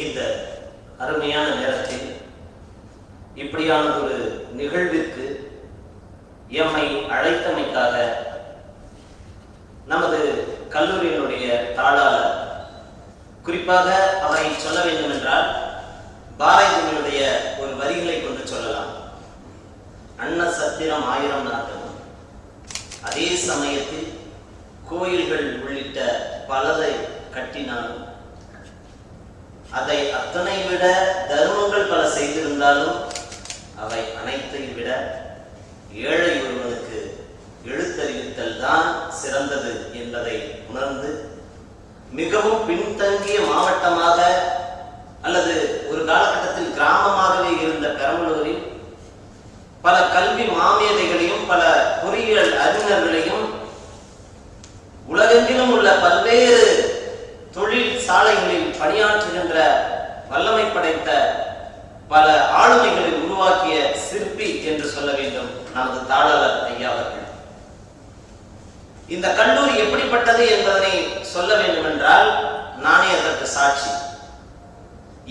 இந்த அருமையான நேரத்தில் இப்படியான ஒரு நிகழ்விற்கு எம்மை அழைத்தமைக்காக நமது கல்லூரியினுடைய தாளாளர், குறிப்பாக அவரை சொல்ல வேண்டும் என்றால் பாரதியினுடைய ஒரு வரிகளை கொண்டு சொல்லலாம். அன்ன சத்திரம் 1000 நாட்கள், அதே சமயத்தில் கோயில்கள் உள்ளிட்ட பலதை கட்டினாலும், அதை அத்தனை விட தர்மங்கள் பல செய்திருந்தாலும், அவை அனைத்தை விட ஏழை ஒருவனுக்கு எழுத்தறிவித்தல் தான் சிறந்தது என்பதை உணர்ந்து, மிகவும் பின்தங்கிய மாவட்டமாக அல்லது ஒரு காலகட்டத்தில் கிராமமாகவே இருந்த பெரம்பலூரில் பல கல்வி மாமேதைகளையும் பல பொறியியல் அறிஞர்களையும் உலகெங்கிலும் உள்ள பல்வேறு தொழில் சாலைகளில் பணியாற்றுகின்ற வல்லமை படைத்த பல ஆளுமைகளை உருவாக்கிய சிற்பி என்று சொல்ல வேண்டும் நமது தாளாளர் ஐயா அவர்கள். இந்த கல்லூரி எப்படிப்பட்டது என்பதனை சொல்ல வேண்டும் என்றால் நானே அதற்கு சாட்சி.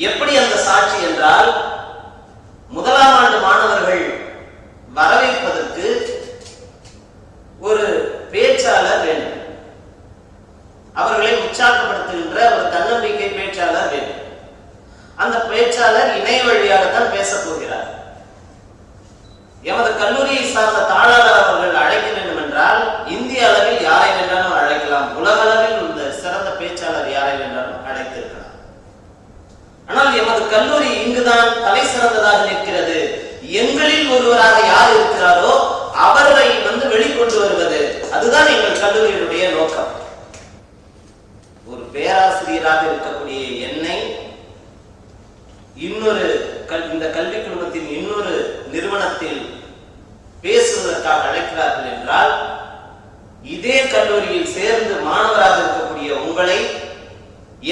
எப்படி அந்த சாட்சி என்றால், முதலாம் ஆண்டு மாணவர்கள் வரவேற்பதற்கு ஒரு பேச்சாளர் வேண்டும், அவர்களை உற்சாகப்படுத்துகின்ற ஒரு தன்னம்பிக்கை பேச்சாளர் வேண்டும். அந்த பேச்சாளர் இணைய வழியாகத்தான் பேசப் போகிறார். எமது கல்லூரியை சார்ந்த தாளாளர் அவர்கள் அழைக்க வேண்டும் என்றால் இந்திய அளவில் யாரை வேண்டாலும் அழைக்கலாம், உலக அளவில் உள்ள சிறந்த பேச்சாளர் யாரை வேண்டாலும் அழைத்திருக்கலாம். ஆனால் எமது கல்லூரி இங்குதான் தலை சிறந்ததாக நிற்கிறது. எங்களில் ஒருவராக யார் இருக்கிறாரோ அவரை வெளிக்கொண்டு வருவது, அதுதான் எங்கள் கல்லூரியினுடைய நோக்கம். ஒரு பேராசிரியராக இருக்கக்கூடிய என்னை இன்னொரு இந்த கல்வி குழுமத்தின் இன்னொரு நிறுவனத்தில் பேசுவதற்காக அழைக்கிறார்கள் என்றால், இதே கல்லூரியில் சேர்ந்து மாணவராக இருக்கக்கூடிய உங்களை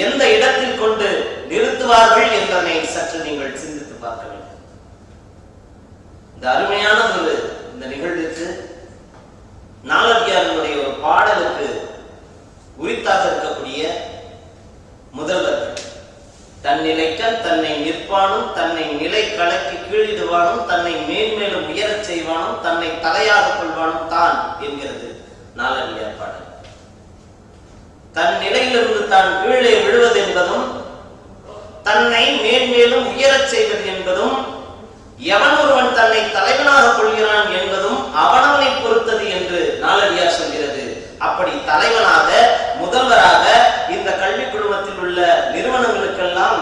எந்த இடத்தில் கொண்டு நிறுத்துவார்கள் என்பதனை சற்று நீங்கள் சிந்தித்து பார்க்க வேண்டும். இந்த அருமையான இந்த நிகழ்வுக்கு நாலடியாருடைய ஒரு பாடலுக்கு உரித்தாக இருக்கக்கூடிய முதல்வர்கள், தன்னிலைக்கல் தன்னை நிற்பானும், தன்னை நிலை கலக்கி கீழிடுவானும், தன்னை மேன்மேலும் உயரச் செய்வானும், தன்னை தலையாக கொள்வானும் தான் என்கிறது நாலடியார் பாடல். தன் நிலையிலிருந்து தான் கீழே விழுவது என்பதும், தன்னை மேன்மேலும் உயரச் செய்வது என்பதும், எவன் ஒருவன் தன்னை தலைவனாக கொள்கிறான் என்பதும் அவனவனை பொறுத்தது என்று நாலடியார் சொல்கிறது. அப்படி தலைவனாக, முதல்வராக இந்த கல்வி குழுமத்தில் உள்ள நிறுவனங்களுக்கெல்லாம்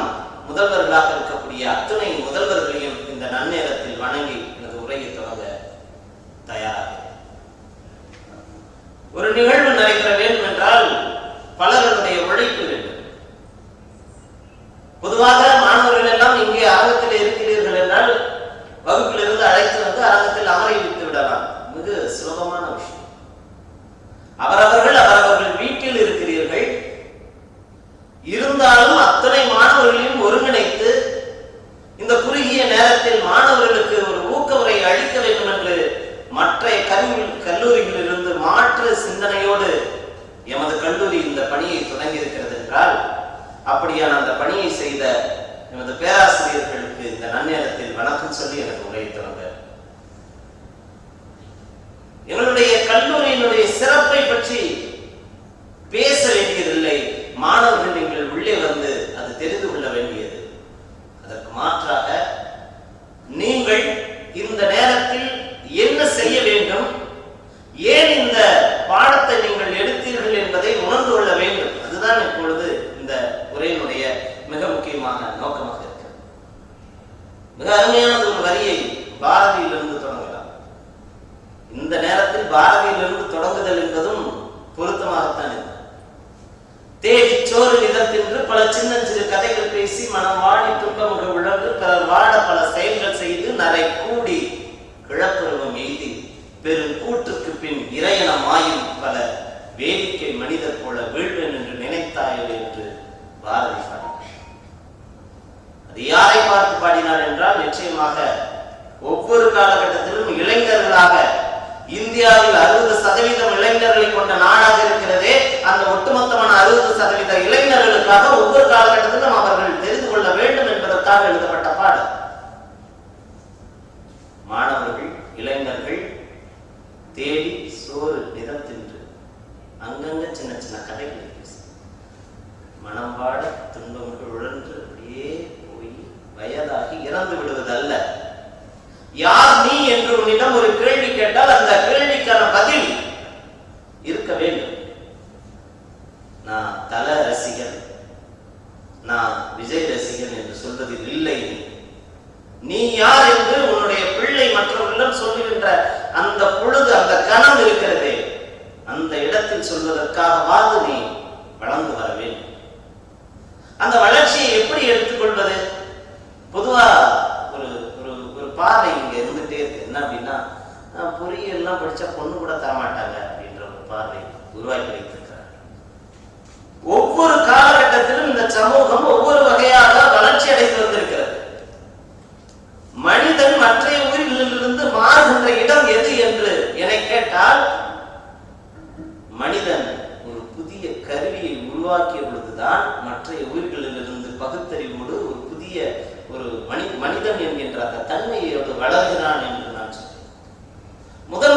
முதல்வர்களாக இருக்கக்கூடிய அத்துணை முதல்வர்களையும் இந்த நன்னேரத்தில் வணங்கி எனது உரையை தொடங்க தயாராக. ஒரு நிகழ்வு நடைபெற வேண்டும் என்றால் பலருடைய உழைப்பு வேண்டும். பொதுவாக மாணவர்கள் எல்லாம் இங்கே அரங்கத்தில் இருக்கிறீர்கள் என்றால் வகுப்பிலிருந்து அழைத்து வந்து அரங்கத்தில் அமரை வைத்து விடலாம். மிக சுலபமான விஷயம். அவரவர்கள் வீட்டில் இருக்கிறீர்கள், இருந்தாலும் அத்தனை மாணவர்களையும் ஒருங்கிணைத்து இந்த குறுகிய நேரத்தில் மாணவர்களுக்கு ஒரு ஊக்கமுறை அளிக்க வேண்டும் என்று மற்ற கல்லூரிகளிலிருந்து மாற்று சிந்தனையோடு எமது கல்லூரி இந்த பணியை தொடங்கி இருக்கிறது என்றால், அப்படியான அந்த பணியை செய்த எமது பேராசிரியர்களுக்கு இந்த நன்னேரத்தில் வணக்கம் சொல்லி எனக்கு உரையை தொடங்க. எங்களுடைய கல்லூரியினுடைய சிறப்பை பற்றி பேச வேண்டியதில்லை, மாணவர்கள் நீங்கள் உள்ளே வந்து அது தெரிந்து கொள்ள வேண்டியது. அதற்கு மாற்றாக நீங்கள் இந்த நேரத்தில் என்ன செய்ய வேண்டும், ஏன் இந்த பாடத்தை நீங்கள் எடுத்தீர்கள் என்பதை உணர்ந்து கொள்ள வேண்டும். அதுதான் இப்பொழுது இந்த உரையினுடைய மிக முக்கியமான நோக்கமாக இருக்கிறது. மிக அருமையான ஒரு வரியை பாரதியிலிருந்து தொடங்கலாம். இந்த நேரத்தில் பாரதியிலிருந்து தொடங்குதல் என்பதும் பொருத்தமாகத்தான் இருக்கு. தேடி சோறு நிதத்தின்று பல சின்ன சிறு கதைகள் பேசி மனம் வாடி துன்பமுக விழந்து பிறர் வாழ பல செயல்கள் செய்து நரை கூடி கிழப்பருவம் எய்தி பெரும் கூட்டுக்கு பின் இறையன மாயும் பல வேடிக்கை மனிதர் போல வீழ்வேன் என்று நினைத்தாயோ என்று பாரதி பாடினார். அது யாரை பார்த்து பாடினார் என்றால், நிச்சயமாக ஒவ்வொரு காலகட்டத்திலும் இளைஞர்களாக, இந்தியாவில் 60% இளைஞர்களை கொண்ட நாடாக இருக்கிறதே, அந்த ஒட்டுமொத்தமான 60% இளைஞர்களுக்காக ஒவ்வொரு காலகட்டத்திலும் அவர்கள் தெரிந்து கொள்ள வேண்டும் என்பதற்காக எழுதப்பட்ட பாடல். மாணவர்கள், இளைஞர்கள் தேடி சோறு நிறம் தின்று அங்கங்க சின்ன சின்ன கதைகளை பேசி மனம் வாட துன்பங்கள் உழன்று அப்படியே போய் வயதாகி இறந்து விடுவதல்ல. யார் நீ என்று உன்னிடம் ஒரு கேள்வி கேட்டால் அந்த கேள்விக்கான பதில் இருக்க வேண்டும். நான் தல ரசிகன், நான் விஜய் ரசிகன் என்று சொல்வதில் இல்லை. நீ யார் என்று உன்னுடைய பிள்ளை மற்றவர்களிடம் சொல்லுகின்ற அந்த பொழுது, அந்த கணம் இருக்கிறதே, அந்த இடத்தில் சொல்வதற்காகவாது நீ வளர்ந்து வர வேண்டும். அந்த வளர்ச்சியை எப்படி எடுத்துக்கொள்வது? பொதுவா ஒரு ஒரு பார்வை இங்க இருந்துட்டே இருக்கு. என்ன அப்படின்னா, பொறியியல்லாம் படிச்சா பொண்ணு கூட தரமாட்டாங்க அப்படின்ற ஒரு பார்வை உருவாக்கி வைத்திருக்கிறார். ஒவ்வொரு காலகட்டத்திலும் இந்த சமூகம் ஒவ்வொரு வகையாக வளர்ச்சி அடைந்து வந்திருக்கிறது. மனிதன் மற்றைய உயிரிலிருந்து மாறுகின்ற இடம் எது என்று என்னை கேட்டால், மனிதன் ஒரு புதிய கருவியை உருவாக்கிய பொழுதுதான் மற்றைய உயிர்களிலிருந்து பகுத்தறிவோடு ஒரு புதிய ஒரு மனிதன் என்கின்ற அந்த தன்மையோடு வளர்கிறான் என்று நான் சொல்றேன்.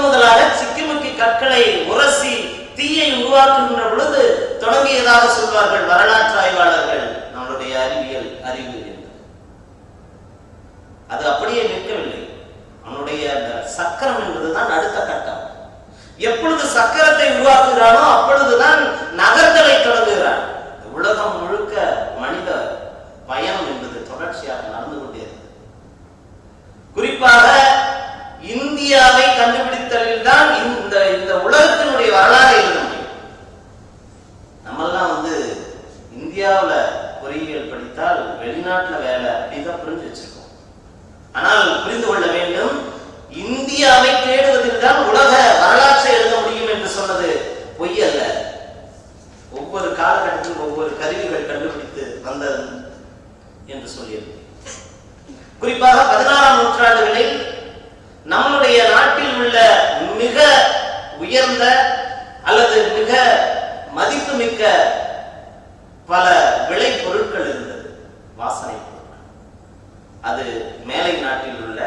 முதலாக சிக்கிமுக்கி கற்களை உரசி தீயை உருவாக்குகின்ற பொழுது தொடங்கியதாக சொல்வார்கள் வரலாற்று ஆய்வாளர்கள். நம்மளுடைய அறிவியல் அறிவு என்று அது அப்படியே நிற்கவில்லை. அவனுடைய அந்த சக்கரம் என்பதுதான் அடுத்த கட்டம். எப்பொழுது சக்கரத்தை உருவாக்குகிறானோ அப்பொழுதுதான் நகர்தலை தொடங்குகிறான். உலகம் முழுக்க மனித பயணம் என்பது தொடர்ச்சியாக நடந்து கொண்டே இருக்கு. குறிப்பாக இந்தியாவை கண்டுபிடித்தலில் தான் இந்த உலகத்தினுடைய வரலாறு எழுத முடியும். நம்மெல்லாம் இந்தியாவில் பொறியியல் படித்தால் வெளிநாட்டில் வேலை அப்படிதான் புரிஞ்சு வச்சிருக்கோம். ஆனால் புரிந்து கொள்ள வேண்டும், இந்தியாவை தேடுவதில் தான் உலக வரலாற்றை எழுத முடியும் என்று சொன்னது பொய் அல்ல. ஒவ்வொரு காலகட்டத்திலும் ஒவ்வொரு கருவிகள் கண்டுபிடித்து வந்தது என்று சொல்லியது. குறிப்பாக 16ஆம் நூற்றாண்டுகளில் நம்முடைய நாட்டில் உள்ள மிக உயர்ந்த அல்லது மிக மதிப்புமிக்க பல விளை பொருட்கள் இருந்தது, வாசனை பொருட்கள். அது மேலை நாட்டில் உள்ள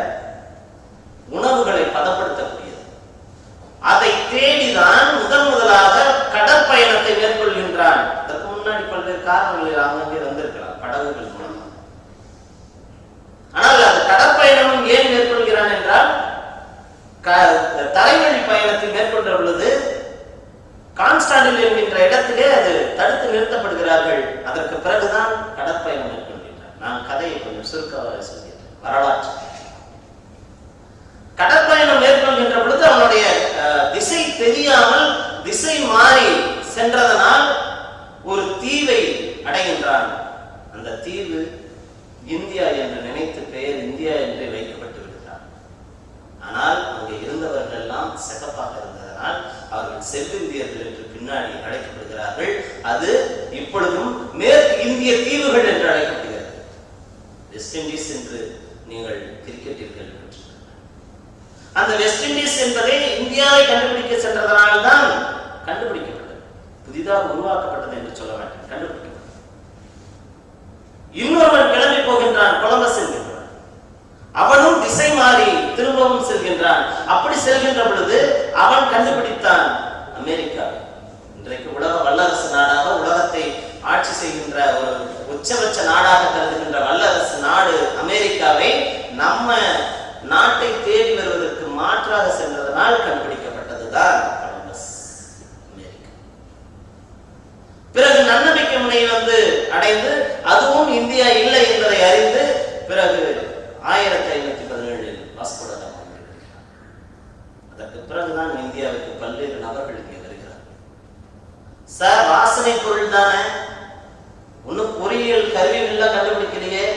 உணவுகளை பதப்படுத்தக்கூடியது. அதை தேடிதான் முதலாக கடற்பயணத்தை மேற்கொள்கின்றான். அதற்கு முன்னாடி பல்வேறு காரணங்களில் அங்கே வந்திருக்கலாம், படகுகள் மூலமாக. ஆனால் அது கடற்பயணம் ஏன் மேற்கொள்கிறான் என்றால், தரைவழி பயணத்தை மேற்கொண்ட பொழுது கான்ஸ்டாண்டில் என்கின்ற இடத்திலே அது தடுத்து நிறுத்தப்படுகிறார்கள். அதற்கு பிறகுதான் கடற்பயணம் மேற்கொள்கின்றார். நான் கதையை கொஞ்சம் சுருக்கமாக சொல்கிறேன். வரலாற்று கடற்பயணம் மேற்கொள்கின்ற பொழுது அவனுடைய திசை தெரியாமல் திசை மாறி சென்றதனால் ஒரு தீவை அடைகின்றான். அந்த தீவு இந்தியா என்று நினைத்து பெயர் இந்தியா என்று வைக்கப்பட்டு விடுகிறார். ஆனால் அங்கே இருந்தவர்கள் எல்லாம் சிறப்பாக இருந்ததனால் அவர்கள் செவ்விந்தியர்கள் என்று பின்னாடி அழைக்கப்படுகிறார்கள். அது இப்பொழுதும் மேற்கு இந்திய தீவுகள் என்று அழைக்கப்படுகிறது. வெஸ்ட் இண்டீஸ் என்று நீங்கள் கிரிக்கெட்டில் கேள்விப்பட்டிருக்கிறீர்கள். அந்த வெஸ்ட் இண்டீஸ் என்பதை இந்தியாவை கண்டுபிடிக்க சென்றதனால் தான் கண்டுபிடிக்கப்பட்டது. புதிதாக உருவாக்கப்பட்டது என்று சொல்ல வேண்டும், கண்டுபிடிக்கப்பட்டது. இன்னொருவன் கிளம்பி போகின்றான், கொலம்பஸ் என்கின்றான். அவனும் திசை மாறி திரும்பவும் செல்கின்றான். அப்படி செல்கின்ற பொழுது அவன் கண்டுபிடித்தான் அமெரிக்காவை. இன்றைக்கு உலக வல்லரசு நாடாக, உலகத்தை ஆட்சி செய்கின்ற ஒரு உச்சபட்ச நாடாக கருதுகின்ற வல்லரசு நாடு அமெரிக்காவை நம்ம நாட்டை தேடி வருவதற்கு மாற்றாக சென்றதனால் கண்டுபிடிக்கப்பட்டதுதான் கொலம்பஸ் அமெரிக்கா. பிறகு நன்னம்பிக்கை முனை அடைந்து அதுவும் இந்தியா இல்லை என்பதை அறிந்து பிறகு 1517 வாஸ்கோ ட காமா வருகிறார். அதற்கு பிறகுதான் இந்தியாவுக்கு பல்வேறு நபர்கள் இங்கே வருகிறார். சார், வாசனை பொருள் தானே, ஒன்னும் பொறியியல் கருவிகள் கண்டுபிடிக்கலையே,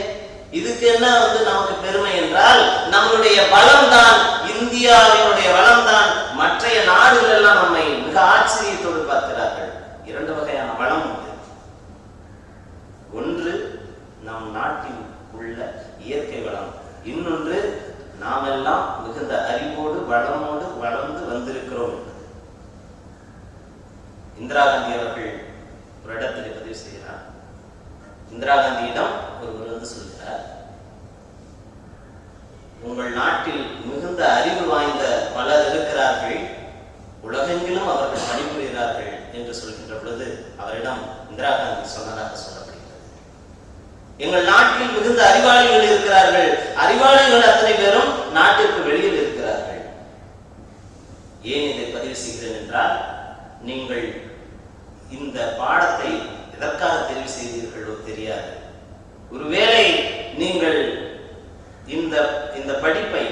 இதுக்கு என்ன நமக்கு பெருமை என்றால், நம்மளுடைய வளம் தான், இந்தியாவினுடைய வளம் தான். மற்றைய நாடுகள் எல்லாம் நம்மை மிக ஆச்சரியத்தோடு பார்க்கிறார்கள். 2 வகையான வளம் உண்டு. ஒன்று நம் நாட்டில் உள்ள இயற்கை வளம், இன்னொன்று நாம் எல்லாம் மிகுந்த அறிவோடு வளமோடு வளர்ந்து வந்திருக்கிறோம் என்பது. இந்திரா காந்தி அவர்கள் ஒரு இடத்தில் பதிவு செய்கிறார். இந்திரா காந்தியிடம் ஒருவர் வந்து சொல்கிறார், உங்கள் நாட்டில் மிகுந்த அறிவு வாய்ந்த பலர் இருக்கிறார்கள், உலகெங்கிலும் அவர்கள் பணிபுரிகிறார்கள் என்று சொல்கின்ற பொழுது அவரிடம் இந்திரா காந்தி சொன்னதாக சொல்லப்படுகிறது. எங்கள் நாட்டில் மிகுந்த அறிவாளிகள் இருக்கிறார்கள், அறிவாளிகள் அத்தனை பேரும் நாட்டிற்கு வெளியில் இருக்கிறார்கள். ஏன் இதை பதிவு செய்கிறேன் என்றால், நீங்கள் இந்த பாடத்தை எதற்காக தெரிவு செய்தீர்களோ தெரியாது. ஒருவேளை நீங்கள் இந்த படிப்பை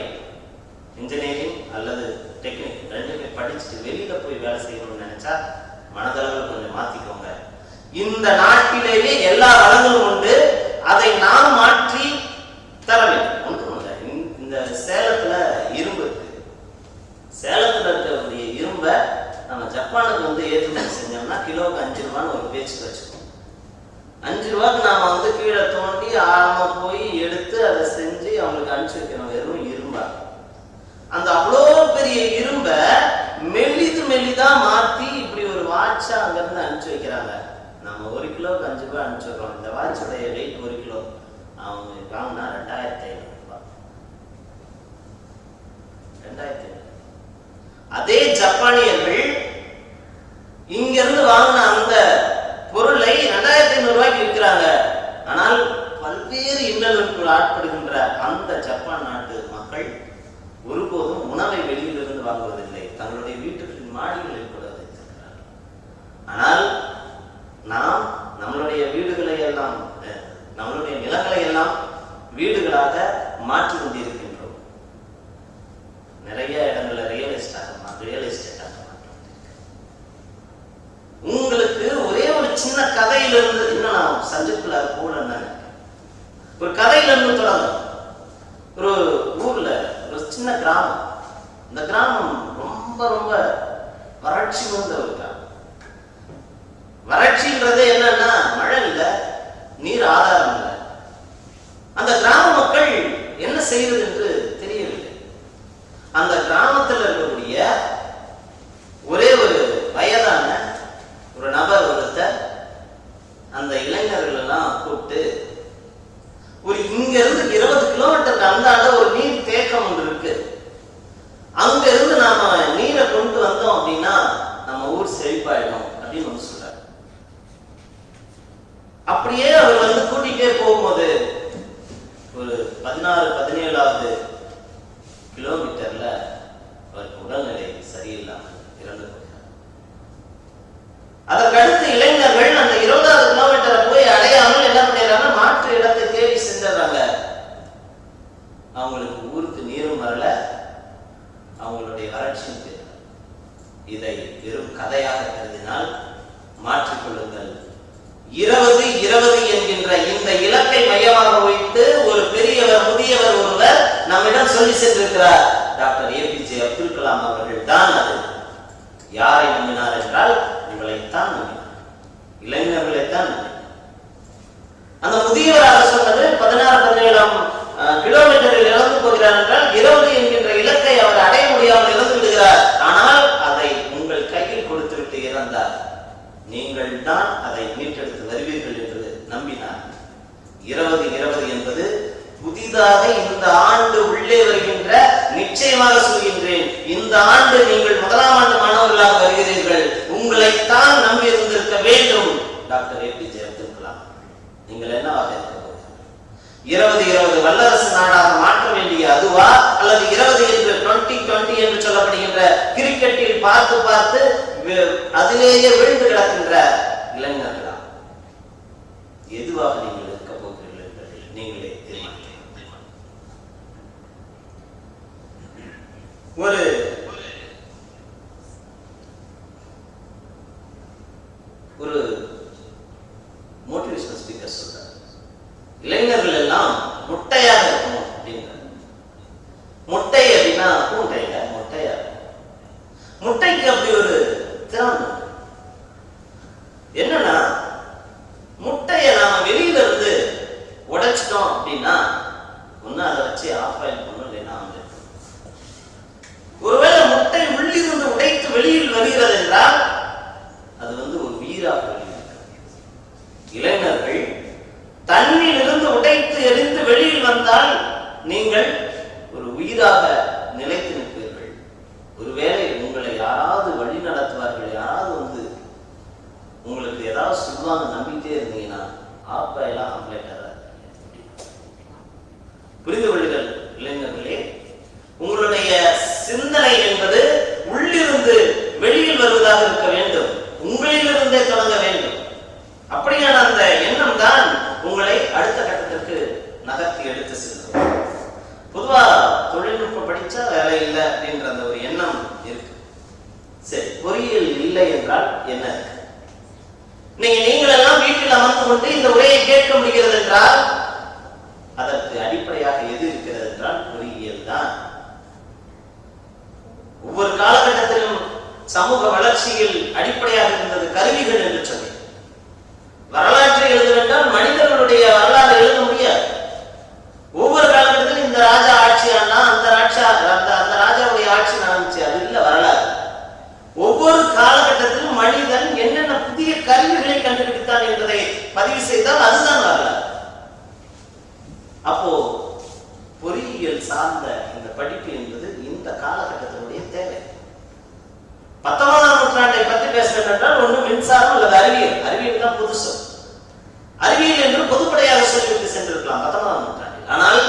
இன்ஜினியரிங் அல்லது டெக்னிக் ரெண்டுமே படிச்சுட்டு வெளியில போய் வேலை செய்யணும்னு நினைச்சா மனதளவில் கொஞ்சம் மாத்திக்கோங்க. இந்த நாட்டிலேயே எல்லா வளங்களும் உண்டு, அதை நாம் மாற்றி தர வேண்டும். ஒன்றும் இல்லை, இந்த சேலத்துல இரும்பு இருக்கு. சேலத்துல இருக்கக்கூடிய இரும்பை நம்ம ஜப்பானுக்கு வந்து ஏற்றுமதி செஞ்சோம்னா கிலோவுக்கு 5 ரூபான்னு ஒரு பேச்சு வச்சுக்கோம். 5 ரூபாய்க்கு நாம வந்து கீழே தோண்டி ஆழமா போய் எடுத்து அதை செஞ்சு அவங்களுக்கு அனுப்பிச்சு வைக்கிறோம், வெறும் இரும்பா. அந்த அவ்வளோ பெரிய இரும்பை மெல்லிதா மாத்தி இப்படி ஒரு வாட்சா அங்கிருந்து அனுப்பிச்சு வைக்கிறாங்க. நம்ம 1 கிலோவுக்கு 5 ரூபாய் அனுப்பிச்சுடுறோம். இந்த வாட்சோடைய வெயிட் 1 கிலோ அவங்க வாங்கினா 2500 ரூபாய். 2500. அதே ஜப்பானியர்கள் இங்கிருந்து வாங்கின அந்த பொருளை 2500 ரூபாய்க்கு விற்கிறாங்க. ஆனால் பல்வேறு இன்னல்களுக்கு ஆட்படுகின்ற அந்த ஜப்பான் நாட்டு மக்கள் ஒருபோதும் உணவை வெளியிலிருந்து வாங்குவதில்லை, தங்களுடைய வீட்டுகளின் மாடிகளில் கூட வைத்திருக்கிறார்கள். ஆனால் நாம் நம்மளுடைய வீடுகளை எல்லாம், நம்மளுடைய நிலங்களை எல்லாம் வீடுகளாக மாற்றி கொண்டிருக்கின்றோம். நிறைய இடங்கள்ல ரியல் எஸ்டேட்டாக மாற்றம். உங்களுக்கு ஒரே ஒரு சின்ன கதையிலிருந்து, இன்னும் நான் சப்ஜெக்ட்ல போல ஒரு கதையிலிருந்து தொடங்கணும். ஒரு ஊர்ல ஒரு சின்ன கிராமம். இந்த கிராமம் ரொம்ப ரொம்ப வறட்சி வந்த ஒரு கிராமம். வறட்சின்றதே என்னன்னா, மழை இல்லை, நீர் ஆதாரம் இல்லை. அந்த கிராம மக்கள் என்ன செய்வது என்று தெரியவில்லை. அந்த கிராமத்தில் இருக்கக்கூடிய ஒரே ஒரு வயதான ஒரு நபர் ஒருத்தர் அந்த இளைஞர்கள் எல்லாம் கூப்பிட்டு, ஒரு இங்க இருந்து 20 கிலோமீட்டருக்கு அந்தாண்ட ஒரு நீர் தேக்கம் ஒன்று இருக்கு, அங்க இருந்து நாம நீரை கொண்டு வந்தோம் அப்படின்னா நம்ம ஊர் செழிப்பாயிடும் அப்படின்னு வந்து சொல்றாரு. அப்படியே அவர் வந்து கூட்டிகிட்டே போகும்போது ஒரு 16-17வது கிலோமீட்டர்ல அவருக்கு உடல்நிலை சரியில்லாமல் இறந்து போகிறார். அதற்கடுத்து இளைஞர்கள் அந்த 20வது கிலோமீட்டரை போய் அடையாமல் என்ன பண்ணிடுறாங்க, மாற்று இடத்தை தேடி சென்றாங்க. அவங்களுக்கு ஊருக்கு நீரும் வரல, அவங்களுடைய வறட்சியும் தெரியல. இதை வெறும் கதையாக கருதினால் மாற்றிக்கொள்ளுங்கள். 20-20 என்கின்ற இந்த இலக்கை மையமாக வைத்து ஒரு பெரியவர், முதியவர் ஒருவர் நம்மிடம் சொல்லி சென்றிருக்கிறார். டாக்டர் APJ அப்துல் கலாம் அவர்கள் தான் அது. யாரை நம்பினார் என்றால் உங்களைத்தான் நம்பினார், இளைஞர்களைத்தான் நம்பினார். அந்த முதியவராக சொன்னது 16-17 கிலோமீட்டரில் இழந்து போகிறார் என்றால் 20 என்கின்ற இலக்கை அவர் அடைய முடியாமல் இழந்து விடுகிறார். ஆனால் அதை உங்கள் கையில் கொடுத்துவிட்டு இறந்தார். நீங்கள் தான் அதை மீட்டெடுத்து வருவீர்கள் என்று நம்பினார். 20-20 என்பது புதிதாக இந்த ஆண்டு உள்ளே வருகின்ற, நிச்சயமாக சொல்கின்றேன், இந்த ஆண்டு நீங்கள் 1ஆம் ஆண்டு மாணவர்களாக வருகிறீர்கள். உங்களைத்தான் நம்பி இருந்திருக்க வேண்டும் டாக்டர் APJ அப்துல் கலாம். நீங்கள் என்னவாக இருக்க போகிறீர்கள்? 20-20 வல்லரசு நாடாக மாற்ற வேண்டிய அதுவா, அல்லது 20 என்று 20-20 என்று சொல்லப்படுகின்ற கிரிக்கெட்டில் பார்த்து பார்த்து அதிலேயே விழுந்து கிடக்கின்ற இளைஞர்களா? எதுவாக நீங்கள் இருக்க போகிறீர்கள் என்பதை நீங்களே தீர்மானிக்க. ஒரு மோட்டிவேஷனல் ஸ்பீக்கர் சொல்றார், இளைஞர்கள் எல்லாம் முட்டையாக இருக்கணும் அப்படின்றார். முட்டை அப்படின்னா பூண்டையில முட்டையா, முட்டைக்கு அப்படி ஒரு திறன் என்னன்னா, முட்டையை நாம வெளியில இருந்து உடைச்சிட்டோம் அப்படின்னா ஒண்ணு அதை வச்சு ஆஃப் ஆயில் பண்ணும், இல்லைன்னா ஆம்லெட். வருகிறது என்றால் அது ஒரு உயிராக இளைஞர்கள் தண்ணில் இருந்து உடைத்து எரிந்து வெளியில் வந்தால் நீங்கள் ஒரு உயிராக நிலைத்து நிற்பீர்கள். ஒருவேளை உங்களை யாராவது வழி நடத்துவார்கள், யாராவது உங்களுக்கு ஏதாவது சொல்லுவாங்க நம்பிட்டே இருந்தீங்கன்னா ஆப்பெல்லாம் ஆம்பளைட்டாரா புரிந்து கொள்ளுங்கள் இளைஞர்களே. உங்களுடைய சிந்தனை என்பது உள்ளிருந்து வெளியில் வருவதாக இருக்க வேண்டும், உங்களிலிருந்தே தொடங்க வேண்டும். அப்படியான அந்த எண்ணம் தான் உங்களை அடுத்த கட்டத்திற்கு நகர்த்தி எடுத்து செல்லும். பொதுவா தொழில்நுட்பம் படிச்சா வேலை இல்லை அப்படின்ற அந்த ஒரு எண்ணம் இருக்கு. சரி, பொறியியல் இல்லை என்றால் என்ன இருக்கு? நீங்கள் எல்லாம் வீட்டில் அமர்ந்து கொண்டு இந்த உரையை கேட்க முடிகிறது என்றால் அதற்கு அடிப்படையாக எது இருக்கிறது என்றால் பொறியியல் தான். ஒவ்வொரு காலகட்டத்திலும் சமூக வளர்ச்சியில் அடிப்படையாக இருந்தது கருவிகள் என்று சொன்னேன். வரலாற்றை எழுத வேண்டால் மனிதர்களுடைய வரலாறு எழுத முடியாது. ஒவ்வொரு காலகட்டத்திலும் இந்த ராஜா ஆட்சி ஆனா அந்த ராஜாவுடைய ஆட்சி நடந்துச்சு, அது இல்ல வரலாறு. ஒவ்வொரு காலகட்டத்திலும் மனிதன் என்னென்ன புதிய கருவிகளை கண்டுபிடித்தான் என்பதை பதிவு செய்தால் அதுதான் வரலாறு. அப்போ பொறியியல் சார்ந்த இந்த படிப்பு என்பது இந்த காலகட்டத்தினுடைய தேவை. 19ஆம் நூற்றாண்டை பற்றி பேசுகிறேன் என்றால் ஒன்று மின்சாரம் அல்லது அறிவியல் தான் புதுசு. அறிவியல் என்று பொதுப்படையாக சொல்லிவிட்டு சென்றிருக்கலாம் 19ஆம் நூற்றாண்டில். ஆனால்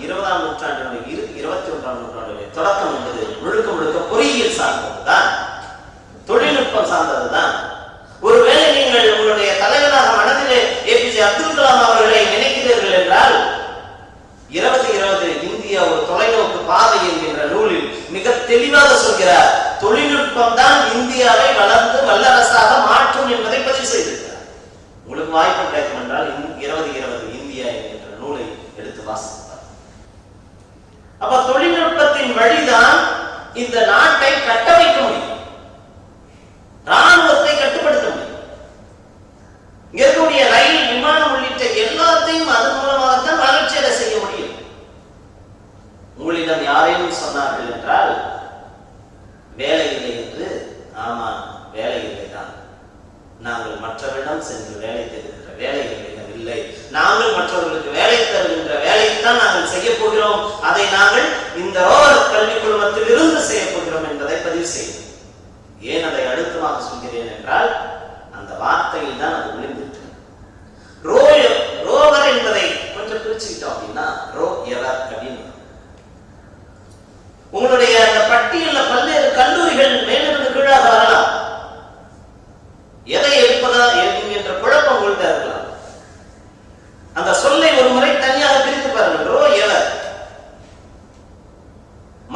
20ஆம் நூற்றாண்டினுடைய 21ஆம் நூற்றாண்டுடைய தொடக்கம் என்பது முழுக்க பொறியியல் சார்ந்ததுதான், தொழில்நுட்பம் சார்ந்ததுதான். ஒருவேளை நீங்கள் உங்களுடைய தலைவராக மனதிலே ஏபிஜே அப்துல் கலாம் அவர்களை நினைக்கிறீர்கள் என்றால் 2020 இந்தியா ஒரு தொலைநோக்கு பாதை என்கின்ற நூலில் மிக தெளிவாக சொல்கிறார், தொழில்நுட்பம் தான் இந்தியாவை வளர்ந்து வல்லரசாக மாற்றும் என்பதை பதிவு செய்திருக்கிறார். உங்களுக்கு வாய்ப்பு கிடைக்கும் என்றால் 2020 இந்தியா என்கின்ற நூலை எடுத்து வாசிப்பார். அப்ப தொழில்நுட்பத்தின் வழிதான் இந்த நாட்டை கட்டமைக்க முடியும், ராணுவத்தை கட்டுப்படுத்த முடியும். இங்க இருக்கக்கூடிய ரயில், விமானம் உள்ளிட்ட எல்லாத்தையும் அதன் மூலமாகத்தான் வளர்ச்சியடை செய்ய முடியும். உங்களிடம் யாரேனும் சொன்னார்கள் என்றால் வேலை இல்லை என்று, ஆமா வேலை இல்லைதான், நாங்கள் மற்றவரிடம் சென்று வேலை தருகின்ற வேலை இல்லை, நாங்கள் மற்றவர்களுக்கு வேலை தருகின்ற வேலைத்தான் நாங்கள் செய்ய போகிறோம், அதை நாங்கள் இந்த ரோவர் கல்வி குழுமத்தில் இருந்து செய்ய போகிறோம் என்பதை பதிவு செய்யும். ஏன் அதை அழுத்தமாக சொல்கிறேன் என்றால் அந்த வார்த்தையில் தான் அது விழுந்திருக்கு. ரோவர் என்பதை கொஞ்சம் பிரிச்சுக்கிட்டோம் அப்படின்னா ரோ எவர் அப்படின்னு உங்களுடைய அந்த பட்டியலில் பல்வேறு கல்லூரிகள் மேலிருந்து கீழாக வரலாம். எதை எடுப்பதா என்கின்ற குழப்பம் உங்கள்கிட்ட இருக்கலாம். அந்த சொல்லை ஒரு முறை தனியாக பிரித்து பாருங்கள். ரோ எவர்.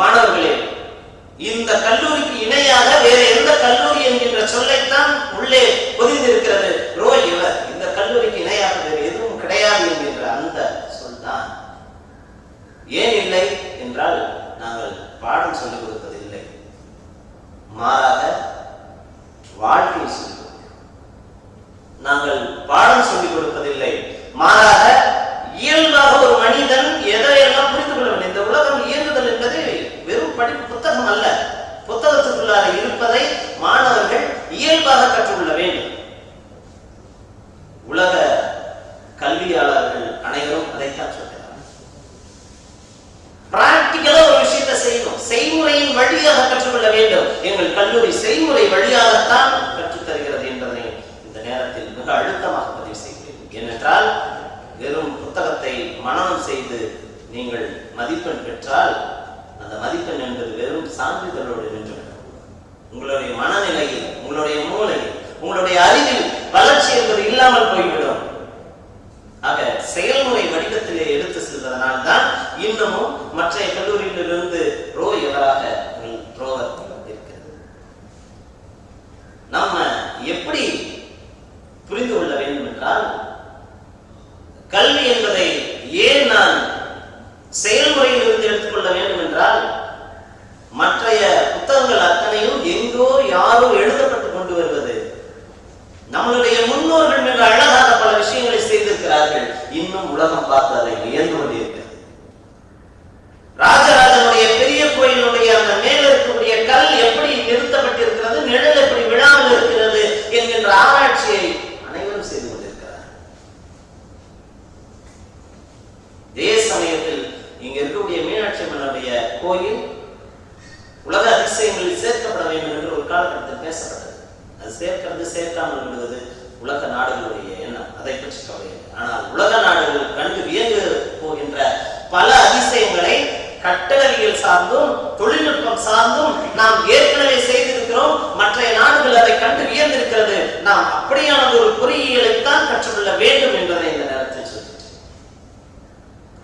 மாணவர்களே, இந்த கல்லூரிக்கு இணையாக வேற எந்த கல்லூரி என்கின்ற சொல்லைத்தான் உள்ளே பொதிந்திருக்கிறது. ரோ எவர். இந்த கல்லூரிக்கு இணையாக வேறு எதுவும் கிடையாது என்கின்ற அந்த சொல் தான். ஏன் இல்லை என்றால் நாங்கள் பாடம் சொல்லிக் கொடுப்பதில்லை, மாறாக வாழ்க்கையை சொல்லிக் கொடுக்கிறோம். நாங்கள் பாடம் சொல்லிக் கொடுப்பதில்லை, மாறாக இயல்பாக ஒரு மனிதன் எதையெல்லாம் புரிந்து கொள்ள வேண்டும். இந்த உலகம் இயங்குதல் என்பது வெறும் படிப்பு புத்தகம் அல்ல, புத்தகத்துக்குள்ளாக இருப்பதை மாணவர்கள் இயல்பாக கற்றுக்கொள்ள வேண்டும். உலக கல்வியாளர்கள் அனைவரும் அதைத்தான் சொல்கிறார். பிராக்டிகலா ஒரு விஷயத்தை செய்யணும், செய்முறையின் வழியாக கற்றுக்கொள்ள வேண்டும். எங்கள் கல்லூரி செய்முறை வழியாகத்தான் கற்றுத் தருகிறது என்பதனை இந்த நேரத்தில் மிக அழுத்தமாக பதிவு செய்கிறேன். ஏனென்றால் வெறும் புத்தகத்தை மனனம் செய்து நீங்கள் மதிப்பெண் பெற்றால் அந்த மதிப்பெண் என்பது வெறும் சான்றிதழோடு நின்றுவிடும். உங்களுடைய மனநிலையில், உங்களுடைய மூளையில், உங்களுடைய அறிவில் வளர்ச்சி என்பது இல்லாமல் போய்விடும். ஆக செயல்முறை வடிவத்திலே எடுத்து செல்வதனால் தான் இன்னமும் மற்ற கல்லூரியிலிருந்து ரோ எவராக ரோவர் இருக்கிறது. நம்ம எப்படி புரிந்து கொள்ள வேண்டும் என்றால், கல்வி என்பதை ஏன் நான் செயல்முறையில் இருந்து எடுத்துக்கொள்ள வேண்டும் என்றால், மற்றைய புத்தகங்கள் அத்தனையும் எங்கோ யாரோ எழுதப்பட்டு கொண்டு வருவது. நம்மளுடைய முன்னோர்கள் மிக அழகாக பல விஷயங்களை செய்திருக்கிறார்கள். இன்னும் உலகம் பார்த்து அதை வியந்து கொண்டிருக்கிறது. ராஜராஜனுடைய பெரிய கோயிலுடைய அந்த மேல இருக்கக்கூடிய கல் எப்படி நிறுத்தப்பட்டிருக்கிறது, நிழல் இங்க இருக்கக்கூடிய மீனாட்சி அம்மனுடைய கோயில் உலக அதிசயங்களில் சேர்க்கப்பட வேண்டும் என்று ஒரு காலகட்டத்தில் பேசப்பட்டது. அது சேர்க்கிறது சேர்க்காமல் விடுவது உலக நாடுகளுடைய எண்ணம், அதை பற்றி கவலை. ஆனால் உலக நாடுகள் கண்டு வியந்து போகின்ற பல அதிசயங்களை கட்டடவியல் சார்ந்தும் தொழில்நுட்பம் சார்ந்தும் நாம் ஏற்கனவே செய்திருக்கிறோம். மற்ற நாடுகள் அதை கண்டு வியந்திருக்கிறது. நாம் அப்படியான ஒரு பொறியியலைத்தான் கற்றுக்கொள்ள வேண்டும் என்பதை இந்த நேரத்தில் சொல்கிறேன்.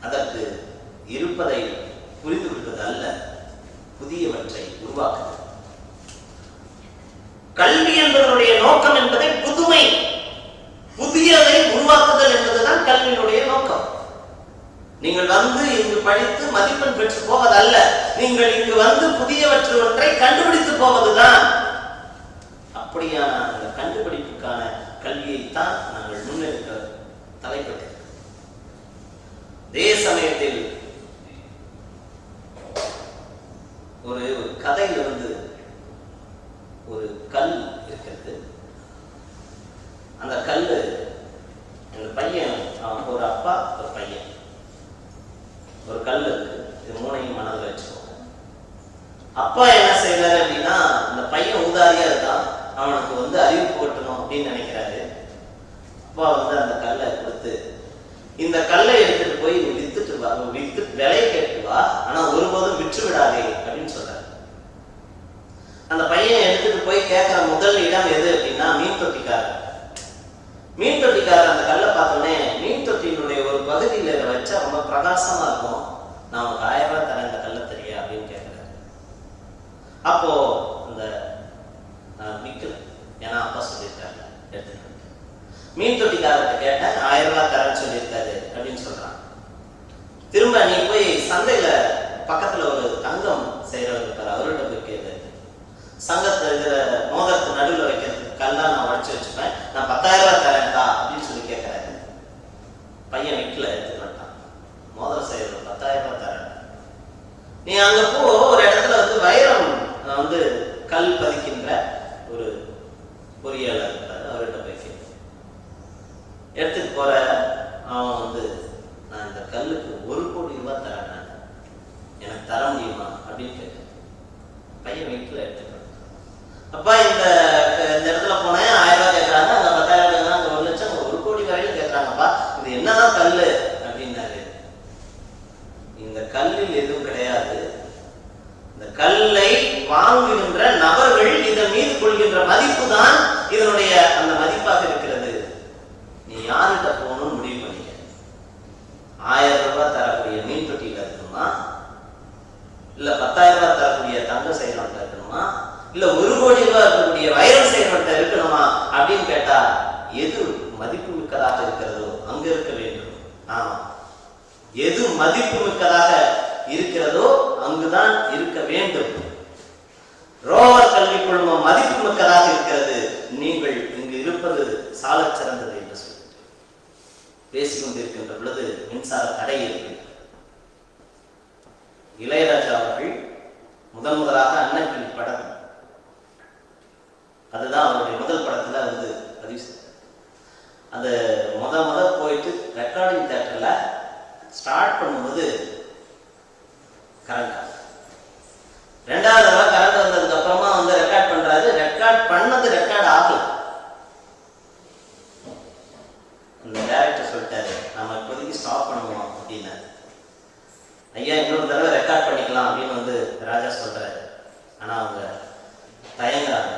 அதற்கு இருப்பதை புரிந்து கொள்வது அல்ல, புதியவற்றை உருவாக்குவது. கல்வி என்பதனுடைய நோக்கம் என்பதை புதுமை, புதியதை உருவாக்குதல் என்பதுதான் கல்வியினுடைய நோக்கம். நீங்கள் வந்து இங்கு படித்து மதிப்பெண் பெற்று போவதல்ல, நீங்கள் இங்கு வந்து புதியவற்றை ஒன்றை கண்டுபிடித்து போவதுதான். அப்படியான அந்த கண்டுபிடிப்புக்கான கல்வியைத்தான் நாங்கள் முன்னெடுக்க தலைப்பட்டோம். அதே சமயத்தில் ஒரு கதையில வந்து ஒரு கல் இருக்கிறது. அந்த கல்லு அந்த பையன், ஒரு அப்பா ஒரு பையன், ஒரு கல் இருக்கு. இது மூணையும் மனதில் வச்சுக்கோங்க. அப்பா என்ன செய்யறாரு அப்படின்னா, அந்த பையன் ஊதாரியா இருக்கான், அவனுக்கு வந்து அறிவு போட்டணும் அப்படின்னு நினைக்கிறாரு. அப்பா வந்து அந்த கல்லை கொடுத்து, இந்த கல்லை எடுத்துட்டு போய் வித்துட்டு வா, வித்து விலை கேட்டு வா, ஆனா ஒருபோதும் விற்று விடாதே அப்படின்னு சொல்றாரு. அந்த பையன் எடுத்துட்டு போய் கேட்கிற முதல் இடம் எது அப்படின்னா மீன் தொட்டிக்காரர். மீன் தொட்டிக்காரர் அந்த கல்லை பார்த்தோன்னே, மீன் தொட்டியினுடைய ஒரு பகுதியில வச்சா ரொம்ப பிரகாசமா இருக்கும், நான் உனக்கு 1000 ரூபாய் தரேன், இந்த கல்லை தெரியா அப்படின்னு கேட்கிறாரு. அப்போ அந்த விற்கல, ஏன்னா அப்பா சொல்லியிருக்காரு எடுத்துட்டு. மீன் தொட்டிக்காரர்கிட்ட கேட்டேன், 1000 ரூபாய் தரேன்னு சொல்லியிருக்காரு அப்படின்னு சொல்றான். திரும்ப நீ போய் சந்தையில பக்கத்துல ஒரு தங்கம் செய்யறவர் இருக்காரு, அவர்கிட்ட போய் கேட்டு, சங்கத்தை இதுல மோதிரத்து நடுவில் வைக்கிறதுக்கு கல்லா நான் உடைச்சு வச்சுப்பேன், நான் 10,000 ரூபாய் தரேன்டா அப்படின்னு சொல்லி கேட்கிறாரு. பையன் வீட்டுல எடுத்துட்டு வந்துட்டான், மோதிரம் செய்யறது 10,000 ரூபாய் தரேன். நீ அங்க போ, ஒரு இடத்துல வந்து வைரம் வந்து கல் பதிக்கின்ற ஒரு பொறியாளர் இருக்காரு, அவர்கிட்ட போய் எடுத்துட்டு போற. அவன் வந்து, நான் இந்த கல்லுக்கு 1 கோடி ரூபாய் தரேன், எனக்கு தர முடியுமா அப்படின்னு கேட்க. பையன் வீட்டுல எடுத்துட்டு, அப்பா இந்த இடத்துல போனேன், 1000 ரூபாய் கேட்கறாங்க, அந்த 10,000 ரூபாய், அங்க 1 லட்சம், 1 கோடி வரையிலும் கேட்கறாங்கப்பா, இது என்னதான் கல்லு அப்படின்னாரு. இந்த கல்லில் எதுவும் கிடையாது, இந்த கல்லை வாங்குகின்ற நபர்கள் இதன் மீது கொள்கின்ற மதிப்பு தான் இதனுடைய அந்த மதிப்பாக இருக்கிறது. நீ யார்கிட்ட போகணும்னு முடிவு பண்ணிக்க. 1000 ரூபாய் தரக்கூடிய மீன் தொட்டியில இருக்கணுமா, இல்ல 10,000 ரூபாய் தரக்கூடிய தங்க செய்யறவன்ட்ட இருக்கணுமா, இல்ல 1 கோடி ரூபாய் இருக்கக்கூடிய வைரம் செய்யறவன்ட்ட இருக்கணுமா அப்படின்னு கேட்டா, எது மதிப்பு மிக்கதாக இருக்கிறதோ அங்க இருக்க வேண்டும். ஆமா, எது மதிப்பு மிக்கதாக இருக்கிறதோ அங்குதான் இருக்க வேண்டும். ரோவர் கல்வி குழுமம் மதிப்பு மிக்கதாக இருக்கிறது, நீங்கள் இங்கு இருப்பது சாலச் சிறந்தது என்று சொல்லி பேசிக்கொண்டிருக்கின்ற பொழுது மின்சார தடை இருக்கு. இளையராஜா அவர்கள் முதலாக அன்னக்கிளி படம், அதுதான் அவருடைய முதல் படத்துல வந்து பதிவு செய்தார். அந்த முத போயிட்டு ரெக்கார்டிங் தியேட்டர்ல ஸ்டார்ட் பண்ணும்போது கரண்ட் ஆகும். 2வது தடவை கரண்ட் வந்ததுக்கு அப்புறமா வந்து ரெக்கார்ட் பண்றாரு. ரெக்கார்ட் பண்ணது ரெக்கார்ட் ஆகல. அந்த டைரக்டர் சொல்லிட்டாரு, நம்ம இப்போதைக்கு ஸ்டாப் பண்ணுவோம் அப்படின்னு. ஐயா இன்னொரு தடவை ரெக்கார்ட் பண்ணிக்கலாம் அப்படின்னு வந்து ராஜா சொல்றாரு. ஆனா அவங்க தயங்குறாங்க.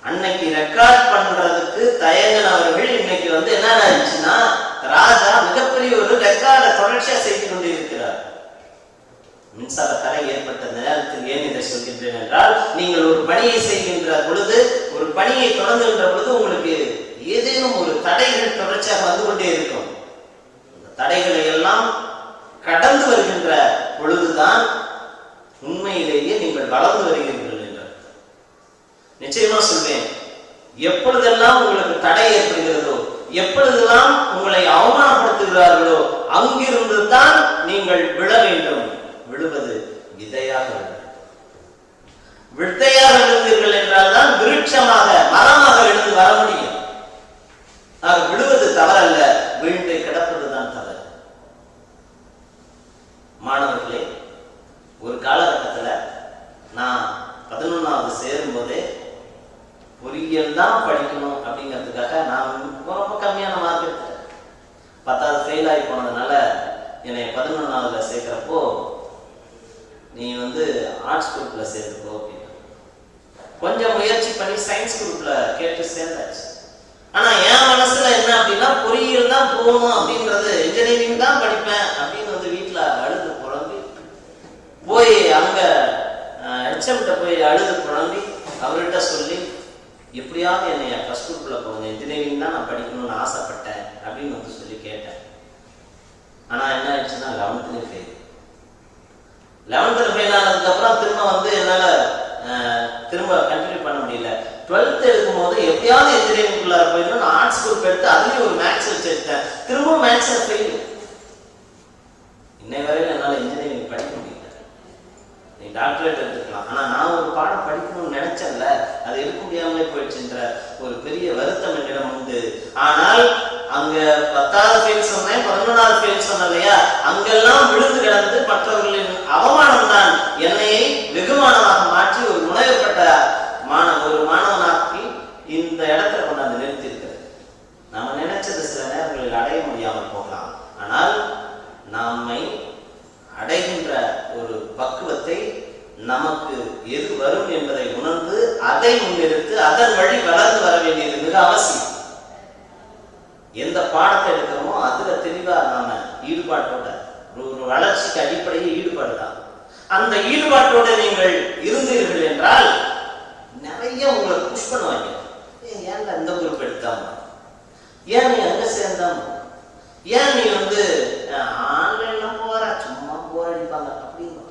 அன்னைக்கு ரெக்கார்ட் பண்றதுக்கு தயங்கினவர்கள் இன்னைக்கு வந்து என்ன ஆயிடுச்சுன்னா, ராஜா மிகப்பெரிய ஒரு ரெக்கார்டை தொடர்ச்சியா செய்து கொண்டு இருக்கிறார். மின்சார தடை ஏற்பட்ட நேரத்தில் ஏன் இதை சொல்கின்றேன் என்றால், நீங்கள் ஒரு பணியை செய்கின்ற பொழுது, ஒரு பணியை தொடங்குகின்ற பொழுது உங்களுக்கு ஏதேனும் ஒரு தடைகள் தொடர்ச்சியாக வந்து கொண்டே இருக்கும். அந்த தடைகளை எல்லாம் கடந்து வருகின்ற பொழுதுதான் உண்மையிலேயே நீங்கள் வளர்ந்து வருகிறீர்கள் என்றார். நிச்சயமா சொல்வேன், எப்பொழுதெல்லாம் உங்களுக்கு தடை ஏற்படுகிறதோ, எப்பொழுதெல்லாம் உங்களை அவமானப்படுத்துகிறார்களோ, அங்கிருந்து தான் நீங்கள் விழ வேண்டும். விழுவது விதையாக வித்தையாக விழுந்தீர்கள் என்றால் தான் விருட்சமாக மரமாக எழுந்து வர முடியும். விழுவது தவறல்ல, வீழ்ந்து கிடப்பதுதான் தவறு. மாணவர்களே, ஒரு காலகட்டத்தில் நான் 11வது சேரும்போதே பொறியியல் தான் படிக்கணும் அப்படிங்கிறதுக்காக நான் ரொம்ப கம்மியான மார்க் எடுத்துட்டேன். 10வது ஃபெயில் ஆகி போனதுனால என்னை 11வது சேர்க்கிறப்போ நீ ஆர்ட்ஸ் குரூப்ல சேர்த்துக்கோ அப்படின்னு கொஞ்சம் முயற்சி பண்ணி சயின்ஸ் குரூப்ல கேட்டு சேர்ந்தாச்சு. ஆனா என் மனசுல என்ன அப்படின்னா, பொறியியல் தான் போகணும் அப்படின்றது, இன்ஜினியரிங் தான் படிப்பேன் அப்படின்னு வீட்டுல அழுது புலம்பி போய் அங்க ஹெச்எம்கிட்ட போய் அழுது புலம்பி அவர்கிட்ட சொல்லி, எப்படியாவது என்னைய ஃபர்ஸ்ட் குரூப்ல போங்க, இன்ஜினியரிங் தான் நான் படிக்கணும்னு ஆசைப்பட்டேன் அப்படின்னு சொல்லி கேட்டேன். ஆனா என்ன ஆயிடுச்சுன்னா 11th ஃபெயில். 11th ஃபெயில் ஆனதுக்கு அப்புறம் திரும்ப என்னால திரும்ப கண்டினியூ பண்ண முடியல. 12th எடுக்கும் போது எப்படியாவது இன்ஜினியரிங் போயிடணும், ஆர்ட்ஸ் குரூப் எடுத்து அதுலயும் ஒரு மேக்ஸ் வச்சு எடுத்தேன். திரும்ப மேக்ஸ்ல ஃபெயில். இன்னை வரையில என்னால இன்ஜினியரிங் படிக்க முடியல. நீ டாக்டரேட் எடுத்துக்கலாம், ஆனா நான் ஒரு பாடம் படிக்கணும்னு நினைச்சேன்ல, அது எடுக்க முடியாமலே போயிடுச்சுன்ற ஒரு பெரிய வருத்தம் என்னிடம் உண்டு. ஆனால் அங்க 10வது ஃபெயில் சொன்னேன், 11வது ஃபெயில் சொன்னேன் இல்லையா, அங்கெல்லாம் விழுந்து கிடந்து மற்றவர்களின் அவமானம் தான் என்னையை வெகுமானமாக மாற்றி ஒரு முனைவப்பட்ட ஒரு மாணவனாக்கி இந்த இடத்துல கொண்டாந்து நிறுத்தி இருக்கிறது. நாம நினைச்சது சில நேரங்களில் அடைய முடியாமல் போகலாம், ஆனால் நம்மை அடைகின்ற ஒரு பக்குவத்தை நமக்கு எது வரும் என்பதை உணர்ந்து அதை முன்னிறுத்து அதன் வழி வளர்ந்து வர வேண்டியது மிக அவசியம். எந்த பாடத்தை எடுக்கிறோமோ அதுல தெளிவா நாம ஈடுபாட்டோட, ஒரு வளர்ச்சிக்கு அடிப்படையில் ஈடுபாடு தான். அந்த ஈடுபாட்டோட நீங்கள் இருந்தீர்கள் என்றால் நிறைய உங்களை புஷ் பண்ணுவாங்க. ஏன்டா இந்த குரூப் எடுத்தாம, ஏன் நீ அங்க சேர்ந்தாம, ஏன் நீ ஆன்லைன்ல போற, சும்மா போர் அடிப்பாங்க அப்படின்னு.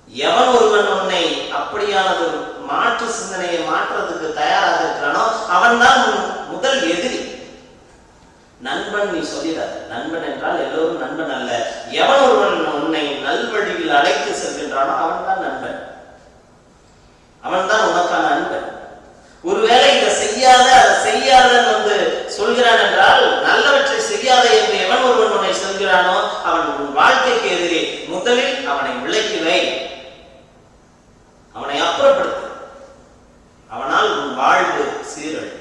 எவன் ஒருவன் உன்னை அப்படியானது மாற்று சிந்தனையை மாற்றுறதுக்கு தயாராக இருக்கிறானோ அவன் தான் முதல் எதிரி. நண்பன் நீ சொல்லிடாத. நண்பன் என்றால் எல்லோரும் நண்பன் அல்ல. எவன் ஒருவன் உன்னை நல்வழியில் அழைத்து செல்கின்றானோ அவன் தான் நண்பன், அவன் தான் உனக்கான நண்பன். ஒருவேளை இதை செய்யாத அதை செய்யாதன்னு சொல்கிறான் என்றால், நல்லவற்றை செய்யாத என்று எவன் ஒருவன் உன்னை சொல்கிறானோ அவன் உன் வாழ்க்கைக்கு எதிரே. முதலில் அவனை விலக்கி வை, அவனை அப்புறப்படுத்து, அவனால் உன் வாழ்வு சீரழி.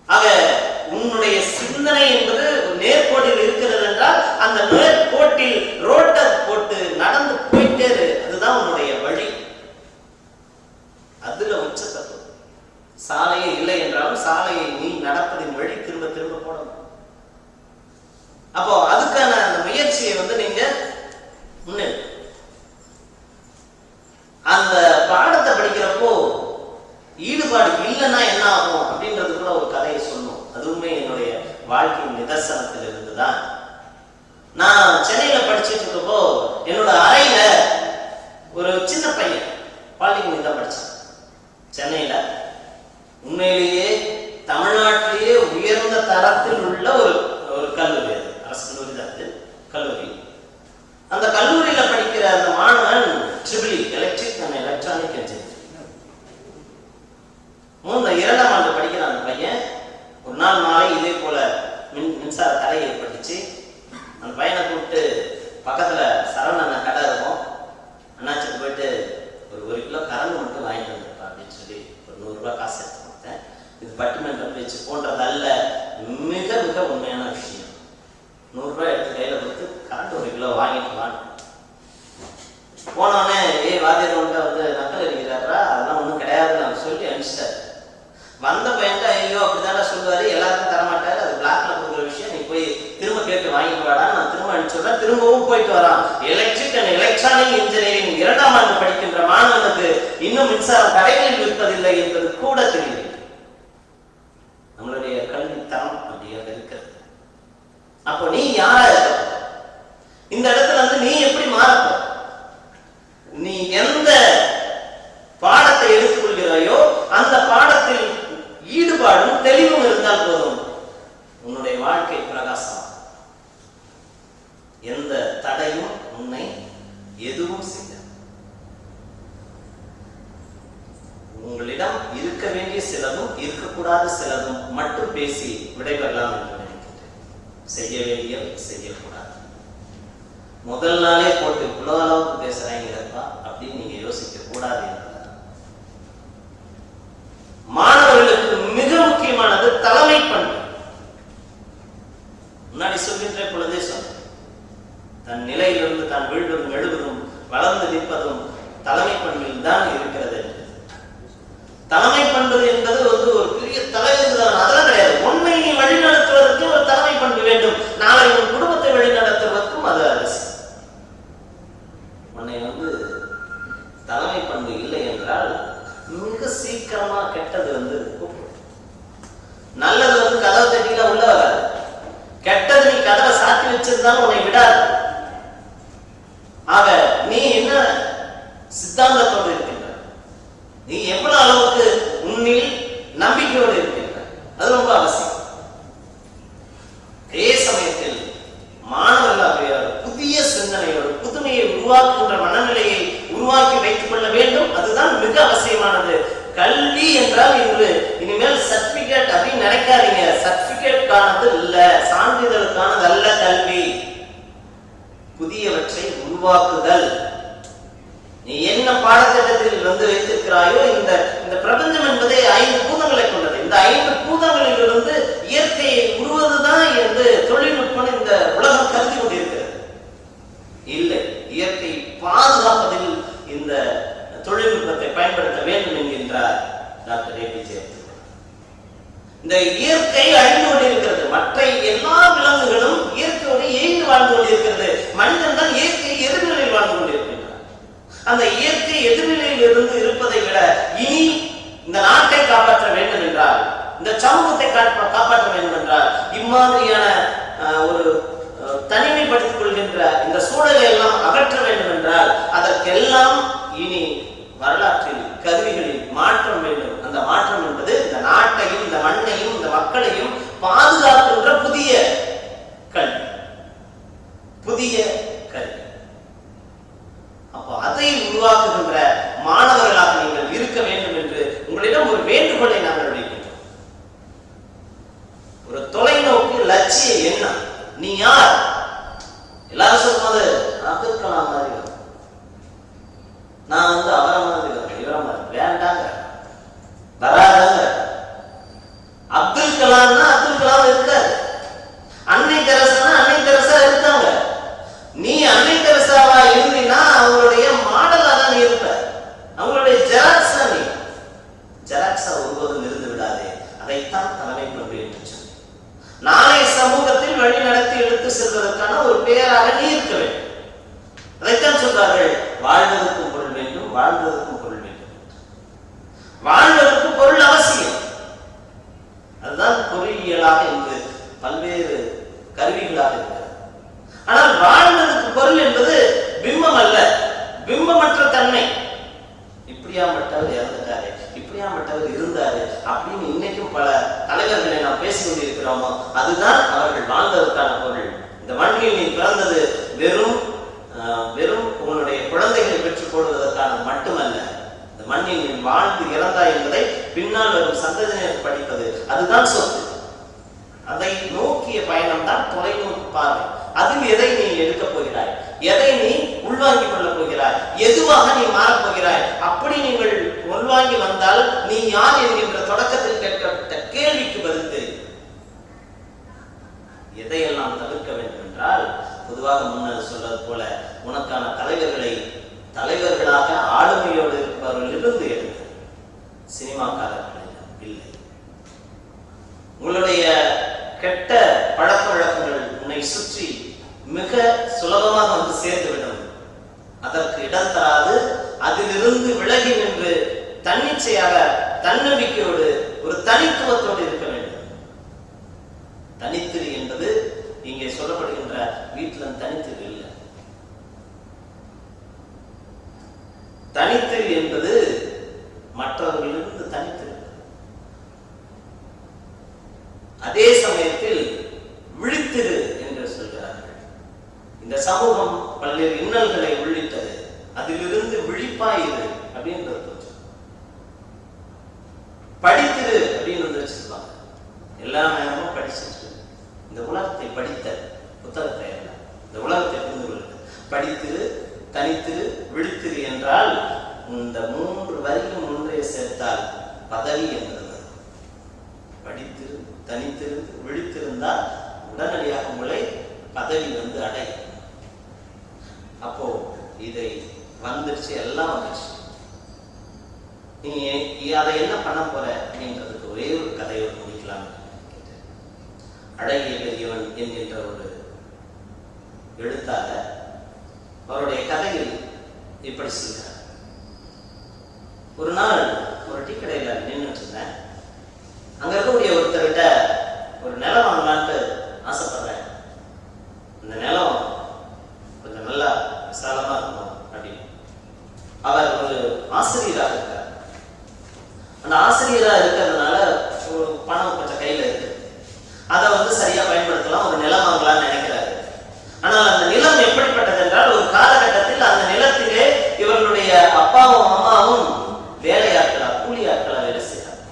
ஆக உன்னுடைய சிந்தனை என்பது நேர்கோட்டில் இருக்கிறது என்றால் அந்த நேர்கோட்டில் ரோட்டை போட்டு நடந்து போயிட்டே இரு, அதுதான் உன்னுடைய வழி. அதுல உச்சத்தத்துவம். சாலையே இல்லை என்றாலும் சாலையை நீ நடப்பதின் வழி திரும்ப திரும்ப போடணும். அப்போ அதுக்கான அந்த முயற்சியை நீங்க முன்னெடுக்கணும். அந்த பாடத்தை படிக்கிறப்போ ஈடுபாடு இல்லைன்னா என்ன ஆகும் அப்படின்றது கூட ஒரு கதையை சொல்லணும். அதுவுமே என்னுடைய வாழ்க்கையின் நிதர்சனத்தில் இருந்துதான். நான் சென்னையில படிச்சுட்டு இருக்கப்போ என்னோட அறையில ஒரு சின்ன பையன் பாலிடெக்னிக் தான் படிச்சான். சென்னையில உண்மையிலேயே தமிழ்நாட்டிலேயே உயர்ந்த தரத்தில் உள்ள ஒரு கல்லூரி, அது அரசு கல்லூரி தான். அது கல்லூரி. அந்த கல்லூரியில படிக்கிற அந்த மாணவன் triple electric and electronic engineering 2ஆம் ஆண்டு படிக்கிற அந்த பையன். ஒரு நாள் மாலை இதே போல மின்சார தடை ஏற்பட்டுச்சு. அந்த பையனை கூப்பிட்டு பக்கத்துல சரவணன் கடை இருக்கும், அண்ணாச்சிட்டு போயிட்டு ஒரு கிலோ கரண்ட் மட்டும் வாங்கிட்டு வந்துருப்பா அப்படின்னு சொல்லி ஒரு 100 ரூபாய் காசு எடுத்து கொடுத்தேன். இது பட்டிமன்றம் பேச்சு போன்றதல்ல, மிக மிக உண்மையான விஷயம். 100 ரூபாய் எடுத்து கையில கொடுத்து கரண்ட் 1 கிலோ வாங்கிட்டு வாங்க. போனோடனே வாத்தியார் நக்கல் அடிக்கிறாரா, அதெல்லாம் ஒன்றும் கிடையாதுன்னு அவர் சொல்லி அனுப்பிச்சிட்டாரு. வந்த பையன்ட்டு ஐயோ அப்படிதானே சொல்லுவாரு, எல்லாருக்கும் தரமாட்டாரு, அது பிளாக்ல கொடுக்குற விஷயம், நீ போய் திரும்ப கேட்டு வாங்கிட்டு வாடா, நான் திரும்ப அனுப்பிச்சுடுறேன். திரும்பவும் போயிட்டு வரான். எலக்ட்ரிக் அண்ட் எலக்ட்ரானிக் இன்ஜினியரிங் 2ஆம் ஆண்டு படிக்கின்ற மாணவனுக்கு இன்னும் மின்சாரம் கடைகளில் விற்பதில்லை என்பது கூட தெரியவில்லை. நம்மளுடைய கல்வி தரம் அப்படியாக இருக்கிறது. அப்போ நீ யாரா இருக்க, இந்த இடத்துல நீ எப்படி மாறப்போ, நீ எந்த பாடத்தை எடுத்துக்கொள்கிறாயோ அந்த பாடத்தில் ஈடுபாடும் தெளிவும் இருந்தால் போதும், உன்னுடைய வாழ்க்கை பிரகாசம். எந்த தடையும் உன்னை எதுவும் செய்ய. உங்களிடம் இருக்க வேண்டிய சிலதும் இருக்கக்கூடாத சிலதும் மட்டும் பேசி விடைபெறலாம் என்று நினைக்கின்றேன். செய்ய வேண்டிய செய்யக்கூடாது. முதல் நாளே போட்டு இவ்வளவு அளவுக்கு பேசுறாங்கப்பா அப்படின்னு நீங்க யோசிக்க கூடாது. மாணவர்களுக்கு மிக முக்கியமானது தலைமை பண்பு. முன்னாடி சொல்கின்ற பொழுதே சொன்ன தன் நிலையிலிருந்து தான் வீழ்வதும் எழுவதும் வளர்ந்து நிற்பதும் தலைமை பண்பில் தான் இருக்கிறது. தலைமை பண்பு என்பது ஒரு பெரிய தலைவர் தான், அதெல்லாம் கிடையாது. உன்னை நீ வழிநடத்துவதற்கு ஒரு தலைமை பண்பு வேண்டும். நாளை உன் குடும்பத்தை வழிநடத்துவதற்கும் அது அவசியம். உன்னை தலைமை பண்பு இல்லை என்றால் மிக சீக்கிரமா கெட்டது நல்லது கதவை தட்டில உள்ள வராது. கெட்டது நீ கதவை சாத்தி வச்சிருந்தாலும் உன்னை விடாது. ஆக நீ என்ன சித்தாந்தத்தோடு இருக்கின்ற, நீ எவ்வளவு அளவுக்கு உன்னில் நம்பிக்கையோடு இருக்கின்ற, அது ரொம்ப அவசியம். அதே சமயத்தில் மாணவர்கள் புதிய சிந்தனையோடு புதுமையை உருவாக்குகின்ற மனநிலையை உருவாக்கி வைத்துக் கொள்ள வேண்டும். அதுதான் மிக அவசியமானது. கல்வி என்றால் இனிமேல் சர்டிபிகேட் அப்படின்னு நினைக்காதீங்க. சர்டிபிகேட்கானது இல்ல, சான்றிதழுக்கானது அல்ல கல்வி. புதியவற்றை உருவாக்குதல். நீ என்ன பாடத்திட்டத்தில் வைத்திருக்கிறாயோ, இந்த பிரபஞ்சம் என்பதே 5 பூதங்களை கொண்டது. இந்த 5 பூதங்களிலிருந்து இயற்கையை உருவதுதான் என்று தொழில்நுட்பம் இந்த உலகம் கருதி கொண்டிருக்கிறது. இல்லை, இயற்கையை பாதுகாப்பதில் இந்த தொழில்நுட்பத்தை பயன்படுத்த வேண்டும் என்கின்றார் டாக்டர் APJ. இந்த இயற்கை அழிந்து கொண்டிருக்கிறது. மற்ற எல்லா விலங்குகளும் இயற்கையோடு இயங்கி வாழ்ந்து கொண்டிருக்கிறது. மனிதன் தான் இயற்கை எதிர்நிலையில் வாழ்ந்து கொண்டிருக்கின்றார். அந்த இயற்கை எதிர்நிலையில் இருந்து இருப்பதை விட இனி இந்த நாட்டை காப்பாற்ற வேண்டும் என்றால், இந்த சமூகத்தை காப்பாற்ற வேண்டும் என்றால், இம்மாதிரியான ஒரு தனிமைப்படுத்திக் கொள்கின்ற இந்த சூழலை எல்லாம் அகற்ற வேண்டும் என்றால், அதற்கெல்லாம் இனி வரலாற்றில் கருவிகளில் மாற்றம் வேண்டும். அந்த மாற்றம் என்பது இந்த நாட்டையும் இந்த மண்ணையும் இந்த மக்களையும் பாதுகாக்கின்ற புதிய கல்வி, புதிய கல்வி. அப்போ அதை உருவாக்குகின்ற மாணவர்களாக நீங்கள் இருக்க வேண்டும் என்று உங்களிடம் ஒரு வேண்டுகோளை நாங்கள் வைக்கின்றோம். ஒரு தொலைநோக்கு லட்சிய எண்ணம். நீ யார்? எல்லாரும் சொல்லும்போது அப்துல் கலாம் மாதிரி, நான் அவரை மாதிரி இவரை மாதிரி வேண்டாங்க, வராதாங்க. அப்துல் கலாம்னா அப்துல் கலாம் இருக்காரு. அன்னை தெரசா அன்னை தெரசா இருக்காங்க. நீ அன்னை தெரசாவா இருந்தீங்கன்னா அவங்களுடைய மாடலா தான் இருப்ப. அவங்களுடைய ஜெராக்ஸா நீ. ஜெராக்ஸா ஒருபோதும் இருந்து விடாதே. அதைத்தான் தலைமை பண்பு என்று சொல்லி நாளை சமூகத்தில் வழி நடத்தி எடுத்து செல்வதற்கான ஒரு பெயராக நீ இருக்க வேண்டும். அதைத்தான் சொல்றார்கள், வாழ்வதற்கும் பொருள் வேண்டும், வாழ்வதற்கும் பொருள் வேண்டும். வாழ்வதற்கு பொருள் அவசியம். அதுதான் பொறியியலாக இன்று பல்வேறு கருவிகளாக இருக்கிறது. ஆனால் வாழ்வதற்கு பொருள் என்பது பிம்பம் அல்ல, பிம்பமற்ற தன்மை. இப்படியாப்பட்டவர் இறந்துட்டாரு, இப்படியாப்பட்டவர் இருந்தாரு அப்படின்னு இன்னைக்கும் பல தலைவர்களை நாம் பேசிக் கொண்டிருக்கிறோமோ, அதுதான் அவர்கள் வாழ்ந்ததற்கான பொருள். இந்த மண்ணில் நீ பிறந்தது வெறும் உன்னுடைய குழந்தைகளை பெற்றுக் கொள்வதற்கான மட்டுமல்ல, இந்த மண்ணில் நீ வாழ்ந்து இறந்தாய் என்பதை பின்னால் வரும் சந்ததியினர் படிப்பது, அதுதான் சொத்து. அதை நோக்கிய பயணம் தான் தொலைநோக்கு பார்வை. அதில் எதை நீ எடுக்கப் போகிறாய், எதை நீ உள்வாங்கிக் கொள்ளப் போகிறாய், எதுவாக நீ மாறப்போகிறாய். அப்படி நீங்கள் உள்வாங்கி வந்தால் நீ யார் என்கின்ற தொடக்கத்தில் கேட்கப்பட்ட கேள்விக்கு பதில் தெரியும். எதையெல்லாம் தவிர்க்க வேண்டும் என்றால், பொதுவாக முன்னர் சொல்வது போல உனக்கான தலைவர்களாக ஆளுமையோடு இருப்பவர்களிலிருந்து எடுத்து சினிமாக்காரர்கள் இல்லை. உங்களுடைய கெட்ட பழக்க வழக்கங்கள் உன்னை சுற்றி மிக சுலபமாக சேர்ந்துவிடும். அதற்கு இடம் தராது. அதிலிருந்து விலகி நின்று தன்னிச்சையாக தன்னம்பிக்கையோடு ஒரு தனித்துவத்தோடு இருக்க வேண்டும். தனித்திரு என்பது இங்கே சொல்லப்படுகின்ற வீட்டில் தனித்திரு இல்லை. தனித்திரு என்பது மற்றவர்களிலிருந்து தனித்திரு. அதே சமயத்தில் விழித்திரு என்று சொல்கிறார்கள். இந்த சமூகம் பல்வேறு இன்னல்களை உள்ளிட்டது, அதிலிருந்து விழிப்பாயிரு அப்படின்றது. படித்திரு அப்படின்னு வச்சிருப்பாங்க. எல்லா நேரமும் படிச்சுட்டு இந்த உலகத்தை படித்த புத்தகத்தை அல்ல, இந்த உலகத்தை புரிந்து கொள்ளுது. தனித்திரு விழித்திரு என்றால் இந்த 3 வரியும் ஒன்றே சேர்த்தால் பதவி என்பது வரும். படித்திரு தனித்திரு விழித்திருந்தால் உடனடியாக உங்களை பதவி அடையும். அப்போ இதை வந்துருச்சு, எல்லாம் வந்துருச்சு. நீ அதை என்ன பண்ண போற அப்படின்றதுக்கு ஒரே ஒரு கதையோடு முடிக்கலாம். அழகிய பெரியவன் என்கின்ற ஒரு எழுத்தாளர் அவருடைய கதையில் இப்படி சொல்கிறார். ஒரு நாள் ஒரு டீ கடையில நின்றுட்டு இருந்தேன். அங்க இருக்கக்கூடிய ஒருத்தர்கிட்ட ஒரு நிலம் வாங்கலான்ட்டு ஆசைப்படுறேன். இந்த நிலம் கொஞ்சம் நல்லா விசாலமா இருக்கணும் அப்படின்னு. அவர் ஒரு ஆசிரியராக இருக்கார். அந்த ஆசிரியராக இருக்கிறதுனால ஒரு பணம் கொஞ்சம் கையில இருக்கு. அதை சரியா பயன்படுத்தலாம், ஒரு நிலம் வாங்கலாம்னு நினைக்கிறாரு. ஆனால் அந்த நிலம் எப்படிப்பட்டது என்றால், ஒரு காலகட்டத்தில் அந்த நிலத்திலே இவர்களுடைய அப்பாவும் அம்மாவும் வேலையாட்களா கூலி ஆட்களா வேலை செய்யறாங்க.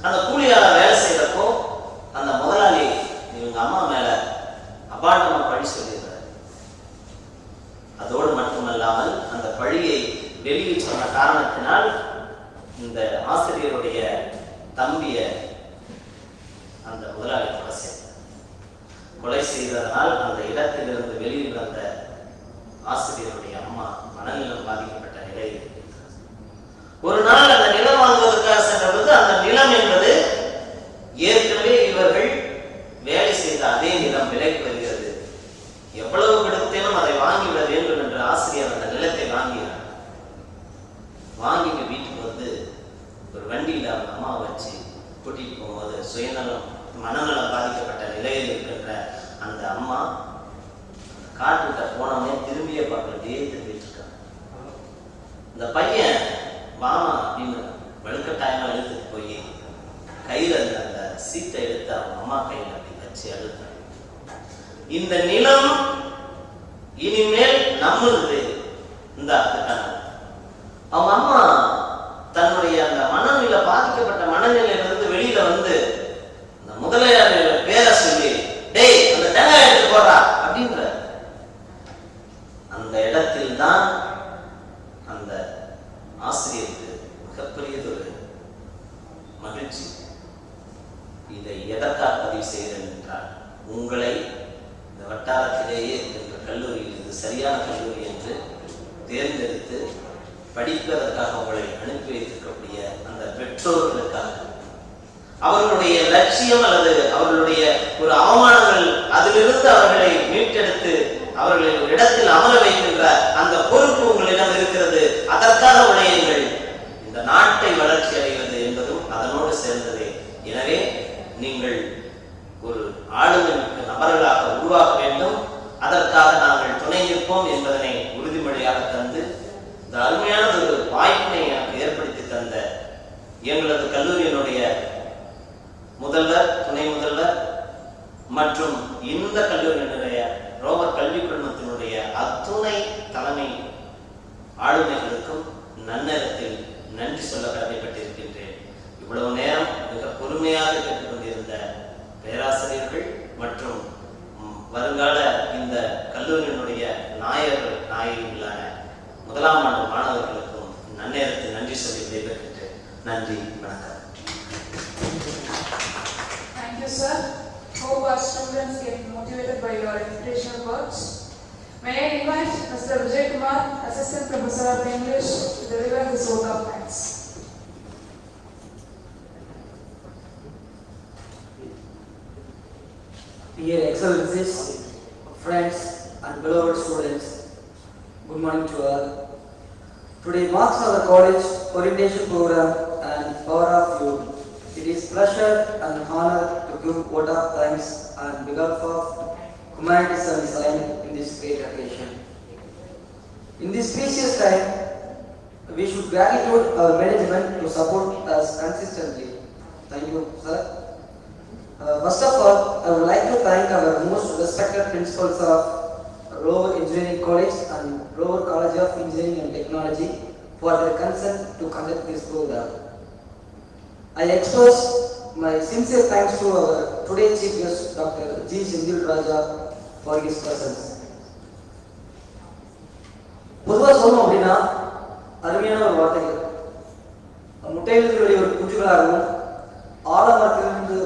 அந்த கூலியாள வேலை செய்யறப்போ அந்த முதலாளி இவங்க அம்மா மேல அபாண்டமா பழி சொல்லிடுறாரு. அதோடு மட்டுமல்லாமல் அந்த பழியை வெளியில் சொன்ன காரணத்தினால் இந்த ஆசிரியருடைய தம்பிய அந்த முதலாளி கொலை செய்ததனால் அந்த இடத்திலிருந்து வெளியில் வந்த ஆசிரியருடைய அம்மா மனநிலம் பாதிக்கப்பட்ட நிலையில் ஒரு நாள் அந்த நிலம் வாங்குவதற்காக சென்றபோது அந்த நிலம் என்பது ஏற்கனவே இவர்கள் வேலை செய்த அதே நிலம் விலைக்கு வருகிறது. எவ்வளவு கொடுத்தேனும் அதை வாங்கிவிட வேண்டும் என்று ஆசிரியர் அந்த நிலத்தை வாங்கினார். வாங்கிட்டு வீட்டுக்கு ஒரு வண்டியில் அவங்க அம்மாவை வச்சு கூட்டிட்டு போகும்போது சுயநலம் மனநலம் பாதிக்கப்பட்ட நிலையில் இருக்கின்ற அந்த அம்மா காட்டுக்கிட்ட போனவனே திரும்பியே பார்க்கறதே திரும்பிட்டு இருக்காங்க. இந்த பையன் வாமா அப்படின்னு வலுக்கட்டாயமா இழுத்துட்டு போய் கையில இருந்த அந்த சீட்டை எடுத்து அவங்க அம்மா கையில அப்படி வச்சு அழுத்தாங்க. இந்த நிலம் இனிமேல் நம்மளுது. இந்த அவங்க அம்மா தன்னுடைய அந்த மனநிலை பாதிக்கப்பட்ட மனநிலையிலிருந்து வெளியில அந்த முதலையாளர் பேரை சொல்லி, டேய் அந்த தேங்காய் எடுத்து போடுறா அப்படின்ற அந்த இடத்தில் தான் அந்த ஆசிரியருக்கு மிகப்பெரியதொரு மகிழ்ச்சி. இதை எதற்காக பதிவு செய்கிறேன் என்றால், உங்களை இந்த வட்டாரத்திலேயே இருக்கின்ற கல்லூரியில் இது சரியான கல்லூரி என்று தேர்ந்தெடுத்து படிப்பதற்காக உங்களை அனுப்பி வைத்திருக்கக்கூடிய அந்த பெற்றோர்களுக்காக அவர்களுடைய லட்சியம் அல்லது அவர்களுடைய ஒரு அவமானங்கள் அதிலிருந்து அவர்களை மீட்டெடுத்து அவர்களை ஒரு இடத்தில் அமர வைக்கின்ற அந்த பொறுப்பு உங்களிடம் இருக்கிறது. அதற்காக உழையுங்கள். இந்த நாட்டை வளர்ச்சி அடைவது என்பதும் அதனோடு சேர்ந்ததே. எனவே நீங்கள் ஒரு ஆளுமை மிக்க நபர்களாக உருவாக வேண்டும். அதற்காக நாங்கள் துணை நிற்போம் என்பதனை உறுதிமொழியாக தந்து இந்த அருமையான ஒரு வாய்ப்பினை எனக்கு ஏற்படுத்தி தந்த எங்களது கல்லூரியினுடைய முதல்வர், துணை முதல்வர் மற்றும் இந்த கல்லூரியினுடைய ரோவர் கல்வி குழுமத்தினுடைய அத்துணை தலைமை ஆளுமைகளுக்கும் நன்னேரத்தில் நன்றி சொல்ல கடமைப்பட்டிருக்கின்றேன். இவ்வளவு நேரம் மிக பொறுமையாக கேட்டுக்கொண்டிருந்த பேராசிரியர்கள் மற்றும் வருங்கால இந்த கல்லூரியினுடைய நாயகர்களான முதலாம் ஆண்டு மாணவர்களுக்கும் நன்னேரத்தில் நன்றி சொல்லி விடைபெறுகின்றேன். நன்றி, வணக்கம். Thank you, sir. Hope our students get motivated by your inspirational words. May I invite Mr. Vijay Kumar, Assistant Professor of English, to deliver his vote of thanks. Dear Excellencies, friends and beloved students, good morning to all. Today marks our college orientation program and power of youth. It is pleasure and honor to give vote of thanks on behalf of Humanity Service Line in this great occasion. In this precious time, we should gratitude our management to support us consistently. Thank you, sir. First of all, I would like to thank our most respected principals of Rover Engineering College and Rover College of Engineering and Technology for their consent to conduct this program. I express my sincere thanks to our today's chief guest, Dr. G. Sindhil Raja, for his presence. பொதுவாக சொல்லணும் அப்படின்னா அருமையான ஒரு வார்த்தைகள். முட்டையிலிருந்து வெளியே ஒரு குஞ்சுகளாகவும் ஆலமரத்திலிருந்து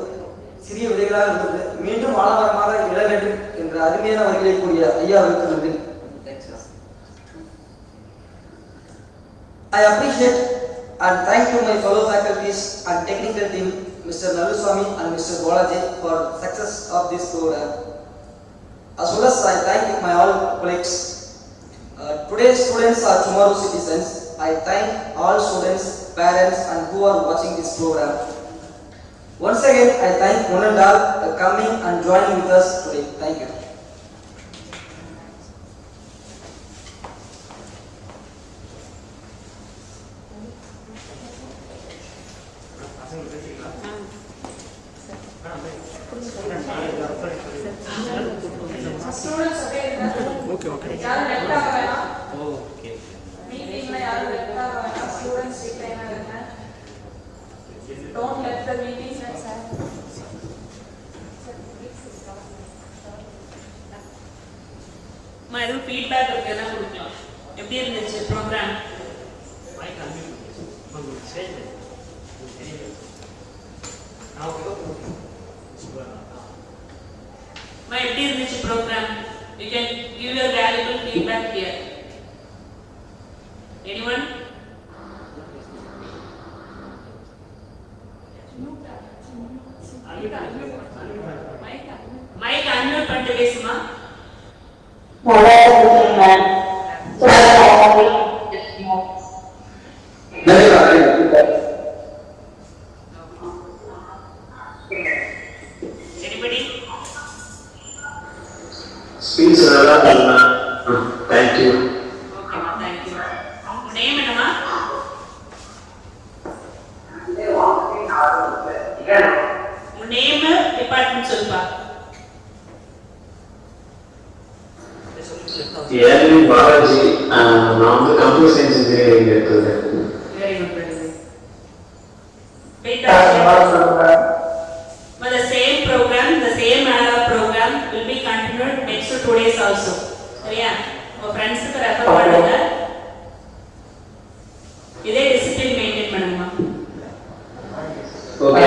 சிறிய விதைகளாக இருந்தது மீண்டும் ஆலமரமாக இழ வேண்டும் என்ற அருமையான வரிகளை கூறிய ஐயாவிற்கு நன்றி. I appreciate and thank you my fellow faculties and technical team, Mr. Naluswamy and Mr. Bolaji, for success of this program. As well as I thank my all colleagues. Today's students are tomorrow's citizens. I thank all students, parents and who are watching this program. Once again, I thank one and all coming and joining with us today. Thank you. Students again. Okay. யாரும் left ஆக வேணாம். Okay. மீட்டிங்ல யாரும் left ஆக வேணாம். Students retain ஆகுங்க. Don't let the meetings and எதுவும் feedback இருக்குன்னா கொடுக்கலாம். எப்படி இருந்துச்சு ப்ரோக்ராம்? எப்படி இருந்துச்சு programme? You can give your valuable feedback here. Anyone? Mic unmute பண்ணிட்டு பேசுமா? Anybody? Speech நல்லா பண்ணா. Thank you. Okay, ma, thank you. Name என்னமா? உங்க நேம் டிபார்ட்மெண்ட் சொல்லுப்பா. ஏர்லி பாலாஜி. நான் வந்து கம்ப்யூட்டர் சயின்ஸ் இன்ஜினியரிங் எடுத்துருக்கேன். Very good, brother. But the same program, the same manner of program will be continued next 2 days also. சரியா? உங்க ஃப்ரெண்ட்ஸ்க்கு refer பண்ணுங்க. இதே டிசிப்ளின் மெயின்டைன் பண்ணுங்க. ஓகே.